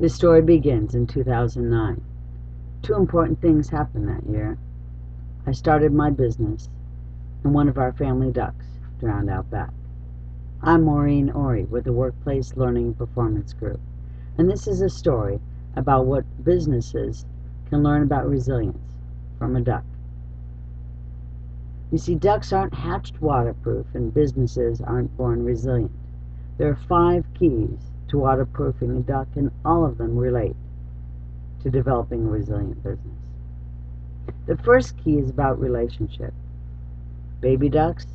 This story begins in 2009. Two important things happened that year. I started my business, and one of our family ducks drowned out back. I'm Maureen Ori with the Workplace Learning and Performance Group, and this is a story about what businesses can learn about resilience from a duck. You see, ducks aren't hatched waterproof, and businesses aren't born resilient. There are 5 keys to waterproofing a duck, and all of them relate to developing a resilient business. The first key is about relationship. Baby ducks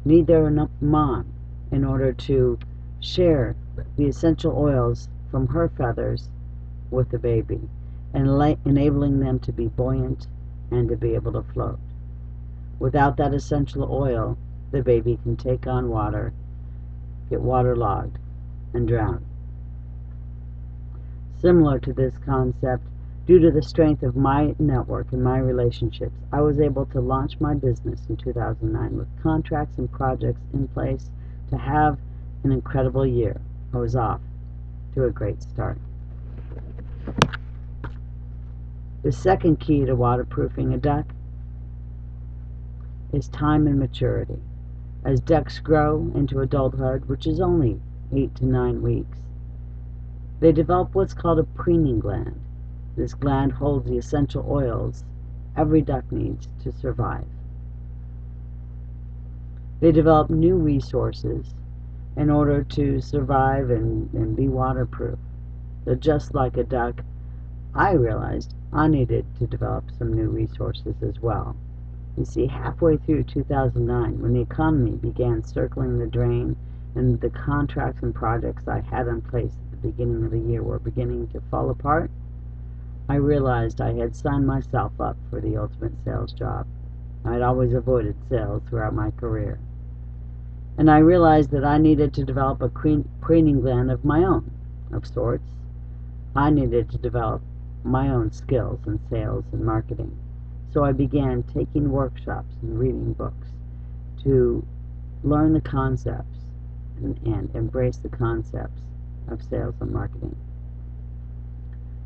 need their mom in order to share the essential oils from her feathers with the baby, and enabling them to be buoyant and to be able to float. Without that essential oil, the baby can take on water, get waterlogged, and drown. Similar to this concept, due to the strength of my network and my relationships, I was able to launch my business in 2009 with contracts and projects in place to have an incredible year. I was off to a great start. The second key to waterproofing a duck is time and maturity. As ducks grow into adulthood, which is only 8 to 9 weeks, they develop what's called a preening gland. This gland holds the essential oils every duck needs to survive. They develop new resources in order to survive and be waterproof. So just like a duck, I realized I needed to develop some new resources as well. You see, halfway through 2009, when the economy began circling the drain and the contracts and projects I had in place at the beginning of the year were beginning to fall apart, I realized I had signed myself up for the ultimate sales job. I had always avoided sales throughout my career. And I realized that I needed to develop a preening gland of my own, of sorts. I needed to develop my own skills in sales and marketing. So I began taking workshops and reading books to learn the concepts and embrace the concepts of sales and marketing.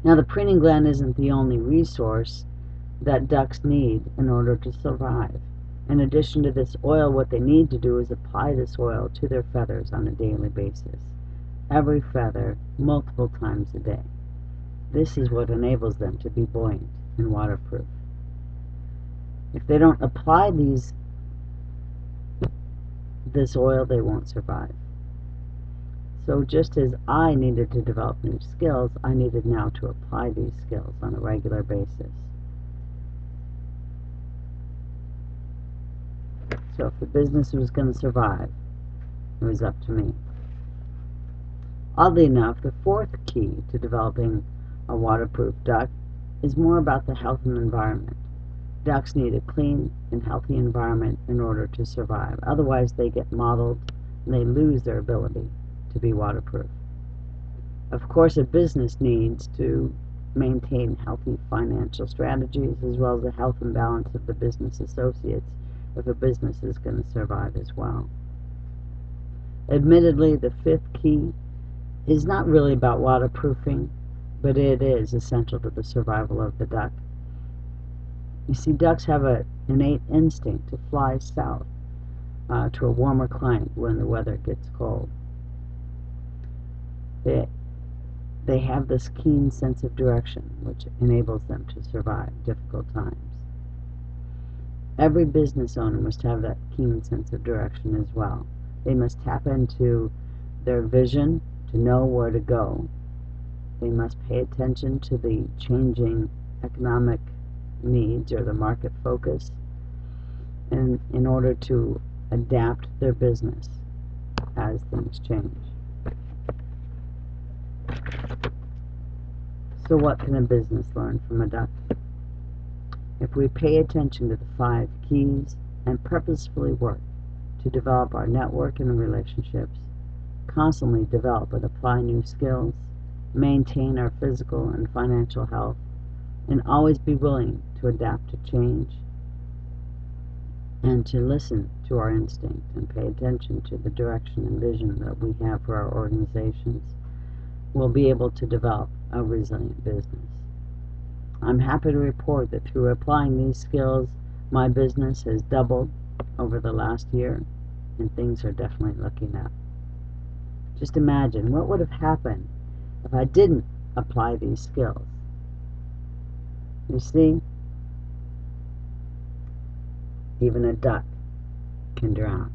Now, the preening gland isn't the only resource that ducks need in order to survive. In addition to this oil, what they need to do is apply this oil to their feathers on a daily basis. Every feather, multiple times a day. This is what enables them to be buoyant and waterproof. If they don't apply this oil, they won't survive. So just as I needed to develop new skills, I needed now to apply these skills on a regular basis. So if the business was going to survive, it was up to me. Oddly enough, the fourth key to developing a waterproof duck is more about the health and environment. Ducks need a clean and healthy environment in order to survive. Otherwise, they get mottled and they lose their ability to be waterproof. Of course, a business needs to maintain healthy financial strategies as well as the health and balance of the business associates if a business is going to survive as well. Admittedly, the fifth key is not really about waterproofing, but it is essential to the survival of the duck. You see, ducks have an innate instinct to fly south to a warmer climate when the weather gets cold. They have this keen sense of direction, which enables them to survive difficult times. Every business owner must have that keen sense of direction as well. They must tap into their vision to know where to go. They must pay attention to the changing economic needs or the market focus in order to adapt their business as things change. So what can a business learn from a duck? If we pay attention to the 5 keys and purposefully work to develop our network and relationships, constantly develop and apply new skills, maintain our physical and financial health, and always be willing to adapt to change, and to listen to our instinct and pay attention to the direction and vision that we have for our organizations, we'll be able to develop a resilient business. I'm happy to report that through applying these skills, my business has doubled over the last year, and things are definitely looking up. Just imagine what would have happened if I didn't apply these skills. You see, even a duck can drown.